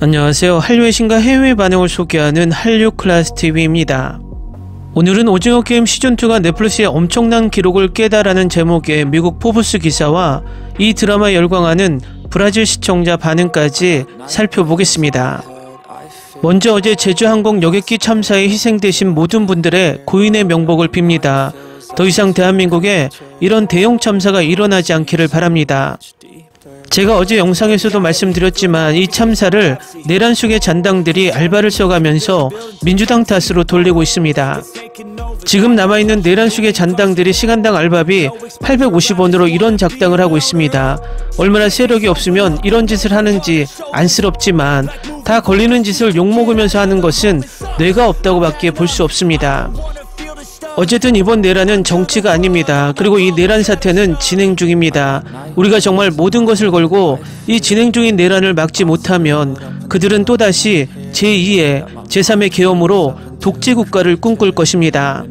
안녕하세요. 한류의 신과 해외 반응을 소개하는 한류클래스TV입니다. 오늘은 오징어 게임 시즌2가 넷플릭스의 엄청난 기록을 깨다라는 제목의 미국 포브스 기사와 이 드라마에 열광하는 브라질 시청자 반응까지 살펴보겠습니다. 먼저 어제 제주항공 여객기 참사에 희생되신 모든 분들의 고인의 명복을 빕니다. 더 이상 대한민국에 이런 대형 참사가 일어나지 않기를 바랍니다. 제가 어제 영상에서도 말씀드렸지만 이 참사를 내란숙의 잔당들이 알바를 써가면서 민주당 탓으로 돌리고 있습니다. 지금 남아있는 내란숙의 잔당들이 시간당 알바비 850원으로 이런 작당을 하고 있습니다. 얼마나 세력이 없으면 이런 짓을 하는지 안쓰럽지만 다 걸리는 짓을 욕먹으면서 하는 것은 뇌가 없다고 밖에 볼 수 없습니다. 어쨌든 이번 내란은 정치가 아닙니다. 그리고 이 내란 사태는 진행 중입니다. 우리가 정말 모든 것을 걸고 이 진행 중인 내란을 막지 못하면 그들은 또다시 제2의 제3의 계엄으로 독재국가를 꿈꿀 것입니다.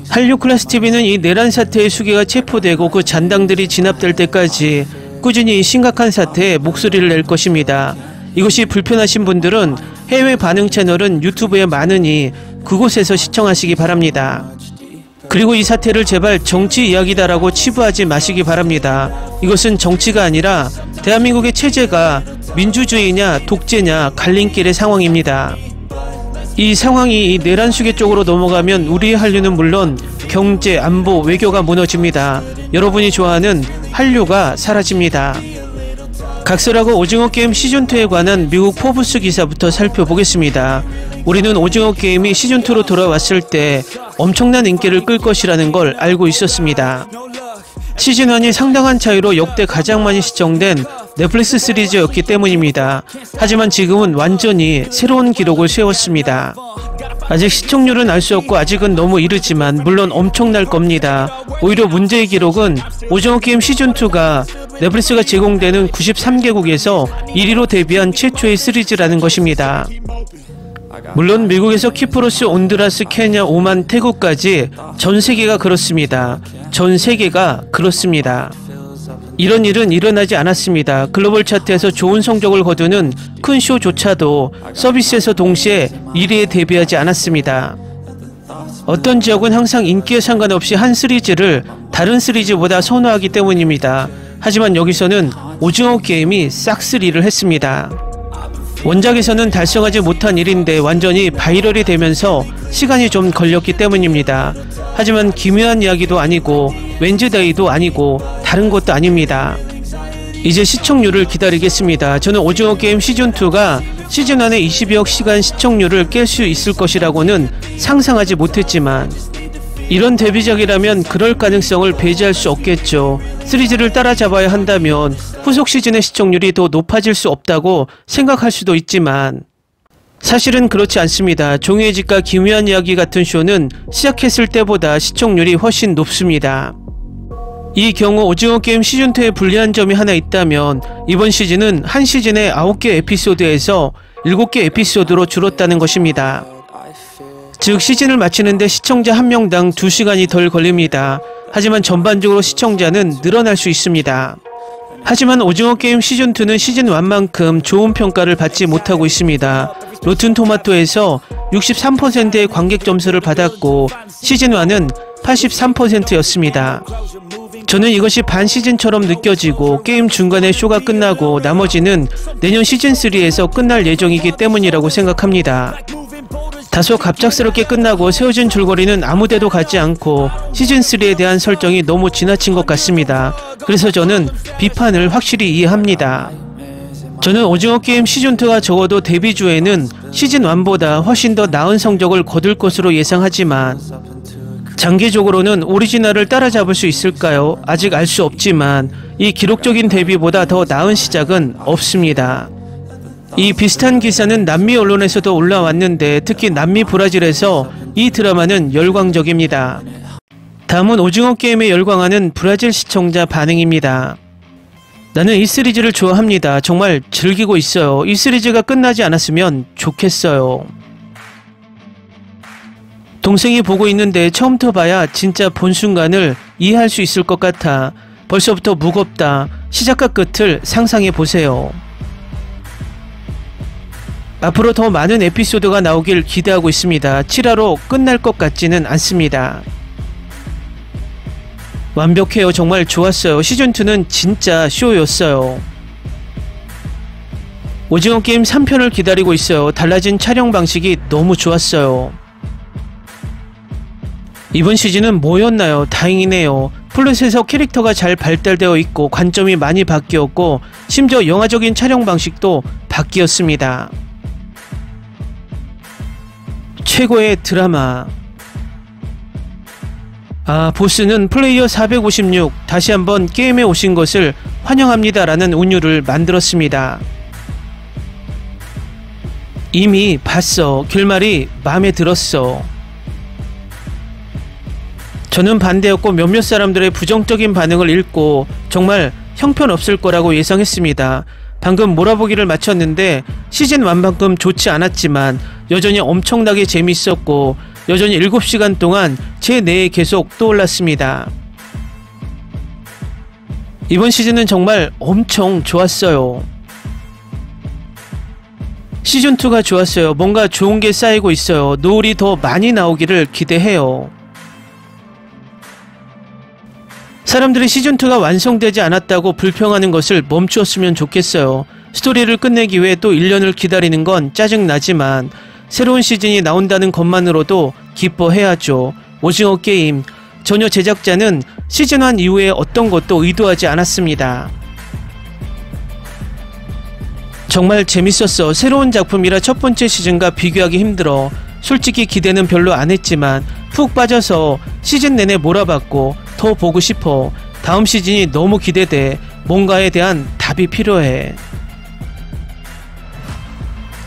한류클래스TV는 이 내란 사태의 수괴가 체포되고 그 잔당들이 진압될 때까지 꾸준히 이 심각한 사태에 목소리를 낼 것입니다. 이것이 불편하신 분들은 해외 반응 채널은 유튜브에 많으니 그곳에서 시청하시기 바랍니다. 그리고 이 사태를 제발 정치 이야기다라고 치부하지 마시기 바랍니다. 이것은 정치가 아니라 대한민국의 체제가 민주주의냐 독재냐 갈림길의 상황입니다. 이 상황이 이 내란수계 쪽으로 넘어가면 우리의 한류는 물론 경제, 안보, 외교가 무너집니다. 여러분이 좋아하는 한류가 사라집니다. 각설하고 오징어 게임 시즌2에 관한 미국 포브스 기사부터 살펴보겠습니다. 우리는 오징어 게임이 시즌2로 돌아왔을 때 엄청난 인기를 끌 것이라는 걸 알고 있었습니다. 시즌1이 상당한 차이로 역대 가장 많이 시청된 넷플릭스 시리즈였기 때문입니다. 하지만 지금은 완전히 새로운 기록을 세웠습니다. 아직 시청률은 알 수 없고 아직은 너무 이르지만 물론 엄청날 겁니다. 오히려 문제의 기록은 오징어 게임 시즌2가 넷플릭스가 제공되는 93개국에서 1위로 데뷔한 최초의 시리즈라는 것입니다. 물론 미국에서 키프로스, 온두라스, 케냐, 오만, 태국까지 전 세계가 그렇습니다. 전 세계가 그렇습니다. 이런 일은 일어나지 않았습니다. 글로벌 차트에서 좋은 성적을 거두는 큰 쇼조차도 서비스에서 동시에 1위에 데뷔하지 않았습니다. 어떤 지역은 항상 인기에 상관없이 한 시리즈를 다른 시리즈보다 선호하기 때문입니다. 하지만 여기서는 오징어 게임이 싹쓸이를 했습니다. 원작에서는 달성하지 못한 일인데 완전히 바이럴이 되면서 시간이 좀 걸렸기 때문입니다. 하지만 기묘한 이야기도 아니고 웬즈데이도 아니고 다른 것도 아닙니다. 이제 시청률을 기다리겠습니다. 저는 오징어 게임 시즌2가 시즌1의 22억 시간 시청률을 깰 수 있을 것이라고는 상상하지 못했지만 이런 데뷔작이라면 그럴 가능성을 배제할 수 없겠죠. 시리즈를 따라잡아야 한다면 후속 시즌의 시청률이 더 높아질 수 없다고 생각할 수도 있지만 사실은 그렇지 않습니다. 종이의 집과 기묘한 이야기 같은 쇼는 시작했을 때보다 시청률이 훨씬 높습니다. 이 경우 오징어 게임 시즌2에 불리한 점이 하나 있다면 이번 시즌은 한 시즌에 9개 에피소드에서 7개 에피소드로 줄었다는 것입니다. 즉 시즌을 마치는데 시청자 한 명당 2시간이 덜 걸립니다. 하지만 전반적으로 시청자는 늘어날 수 있습니다. 하지만 오징어 게임 시즌2는 시즌1만큼 좋은 평가를 받지 못하고 있습니다. 로튼 토마토에서 63%의 관객 점수를 받았고 시즌1은 83%였습니다. 저는 이것이 반 시즌처럼 느껴지고 게임 중간에 쇼가 끝나고 나머지는 내년 시즌3에서 끝날 예정이기 때문이라고 생각합니다. 다소 갑작스럽게 끝나고 세워진 줄거리는 아무데도 가지 않고 시즌3에 대한 설정이 너무 지나친 것 같습니다. 그래서 저는 비판을 확실히 이해합니다. 저는 오징어 게임 시즌2가 적어도 데뷔주에는 시즌1보다 훨씬 더 나은 성적을 거둘 것으로 예상하지만 장기적으로는 오리지널을 따라잡을 수 있을까요? 아직 알 수 없지만 이 기록적인 데뷔보다 더 나은 시작은 없습니다. 이 비슷한 기사는 남미 언론에서도 올라왔는데 특히 남미 브라질에서 이 드라마는 열광적입니다. 다음은 오징어 게임에 열광하는 브라질 시청자 반응입니다. 나는 이 시리즈를 좋아합니다. 정말 즐기고 있어요. 이 시리즈가 끝나지 않았으면 좋겠어요. 동생이 보고 있는데 처음부터 봐야 진짜 본 순간을 이해할 수 있을 것 같아. 벌써부터 무겁다. 시작과 끝을 상상해 보세요. 앞으로 더 많은 에피소드가 나오길 기대하고 있습니다. 7화로 끝날 것 같지는 않습니다. 완벽해요. 정말 좋았어요. 시즌2는 진짜 쇼였어요. 오징어 게임 3편을 기다리고 있어요. 달라진 촬영 방식이 너무 좋았어요. 이번 시즌은 뭐였나요? 다행이네요. 플롯에서 캐릭터가 잘 발달되어 있고 관점이 많이 바뀌었고 심지어 영화적인 촬영 방식도 바뀌었습니다. 최고의 드라마. 보스는 플레이어 456 다시 한번 게임에 오신 것을 환영합니다 라는 운율을 만들었습니다. 이미 봤어. 결말이 마음에 들었어. 저는 반대였고 몇몇 사람들의 부정적인 반응을 읽고 정말 형편없을 거라고 예상했습니다. 방금 몰아보기를 마쳤는데 시즌 1만큼 좋지 않았지만 여전히 엄청나게 재밌었고 여전히 7시간 동안 제 뇌에 계속 떠올랐습니다. 이번 시즌은 정말 엄청 좋았어요. 시즌2가 좋았어요. 뭔가 좋은 게 쌓이고 있어요. 노을이 더 많이 나오기를 기대해요. 사람들이 시즌2가 완성되지 않았다고 불평하는 것을 멈추었으면 좋겠어요. 스토리를 끝내기 위해 또 1년을 기다리는 건 짜증나지만 새로운 시즌이 나온다는 것만으로도 기뻐해야죠. 오징어 게임 전혀 제작자는 시즌1 이후에 어떤 것도 의도하지 않았습니다. 정말 재밌었어. 새로운 작품이라 첫 번째 시즌과 비교하기 힘들어. 솔직히 기대는 별로 안 했지만 푹 빠져서 시즌 내내 몰아봤고 더 보고 싶어. 다음 시즌이 너무 기대돼. 뭔가에 대한 답이 필요해.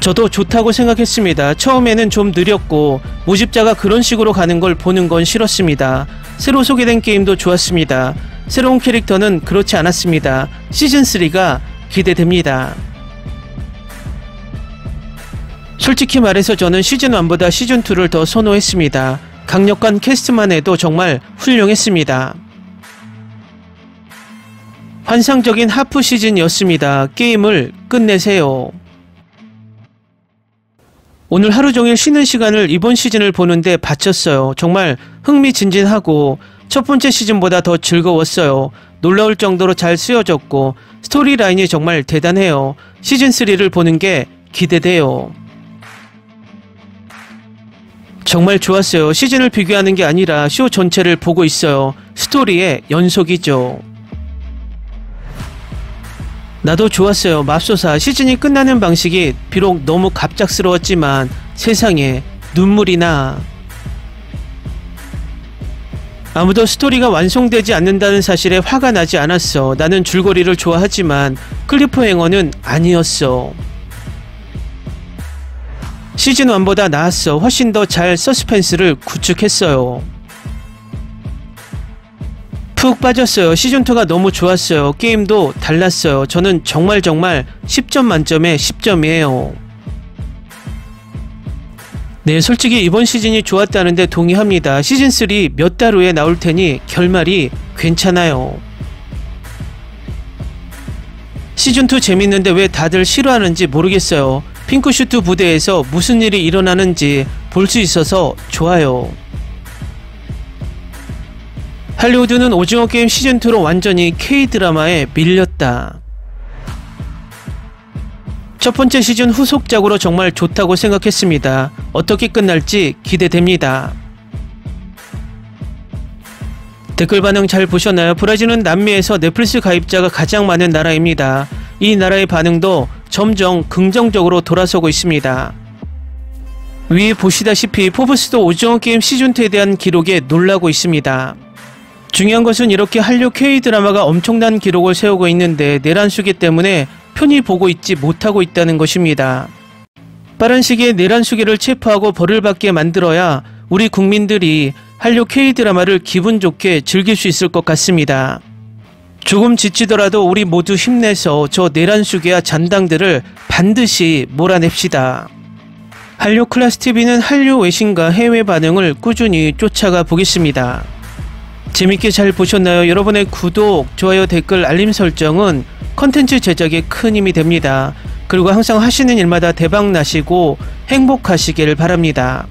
저도 좋다고 생각했습니다. 처음에는 좀 느렸고 모집자가 그런 식으로 가는 걸 보는 건 싫었습니다. 새로 소개된 게임도 좋았습니다. 새로운 캐릭터는 그렇지 않았습니다. 시즌3가 기대됩니다. 솔직히 말해서 저는 시즌1보다 시즌2를 더 선호했습니다. 강력한 캐스트만 해도 정말 훌륭했습니다. 환상적인 하프 시즌이었습니다. 게임을 끝내세요. 오늘 하루 종일 쉬는 시간을 이번 시즌을 보는데 바쳤어요. 정말 흥미진진하고 첫 번째 시즌보다 더 즐거웠어요. 놀라울 정도로 잘 쓰여졌고 스토리라인이 정말 대단해요. 시즌3를 보는 게 기대돼요. 정말 좋았어요. 시즌을 비교하는 게 아니라 쇼 전체를 보고 있어요. 스토리의 연속이죠. 나도 좋았어요. 맙소사 시즌이 끝나는 방식이 비록 너무 갑작스러웠지만 세상에 눈물이 나. 아무도 스토리가 완성되지 않는다는 사실에 화가 나지 않았어. 나는 줄거리를 좋아하지만 클리프행어는 아니었어. 시즌1보다 나았어. 훨씬 더 잘 서스펜스를 구축했어요. 푹 빠졌어요. 시즌2가 너무 좋았어요. 게임도 달랐어요. 저는 정말 10점 만점에 10점이에요. 네, 솔직히 이번 시즌이 좋았다는데 동의합니다. 시즌3 몇 달 후에 나올 테니 결말이 괜찮아요. 시즌2 재밌는데 왜 다들 싫어하는지 모르겠어요. 핑크슈트 부대에서 무슨 일이 일어나는지 볼 수 있어서 좋아요. 할리우드는 오징어 게임 시즌2로 완전히 K-드라마에 밀렸다. 첫 번째 시즌 후속작으로 정말 좋다고 생각했습니다. 어떻게 끝날지 기대됩니다. 댓글 반응 잘 보셨나요? 브라질은 남미에서 넷플릭스 가입자가 가장 많은 나라입니다. 이 나라의 반응도 점점 긍정적으로 돌아서고 있습니다. 위에 보시다시피 포브스도 오징어 게임 시즌2에 대한 기록에 놀라고 있습니다. 중요한 것은 이렇게 한류 K-드라마가 엄청난 기록을 세우고 있는데 내란 수계 때문에 편히 보고 있지 못하고 있다는 것입니다. 빠른 시기에 내란 수계를 체포하고 벌을 받게 만들어야 우리 국민들이 한류 K-드라마를 기분 좋게 즐길 수 있을 것 같습니다. 조금 지치더라도 우리 모두 힘내서 저 내란 수계와 잔당들을 반드시 몰아냅시다. 한류 클래스TV는 한류 외신과 해외 반응을 꾸준히 쫓아가 보겠습니다. 재밌게 잘 보셨나요? 여러분의 구독, 좋아요, 댓글, 알림 설정은 컨텐츠 제작에 큰 힘이 됩니다. 그리고 항상 하시는 일마다 대박 나시고 행복하시길 바랍니다.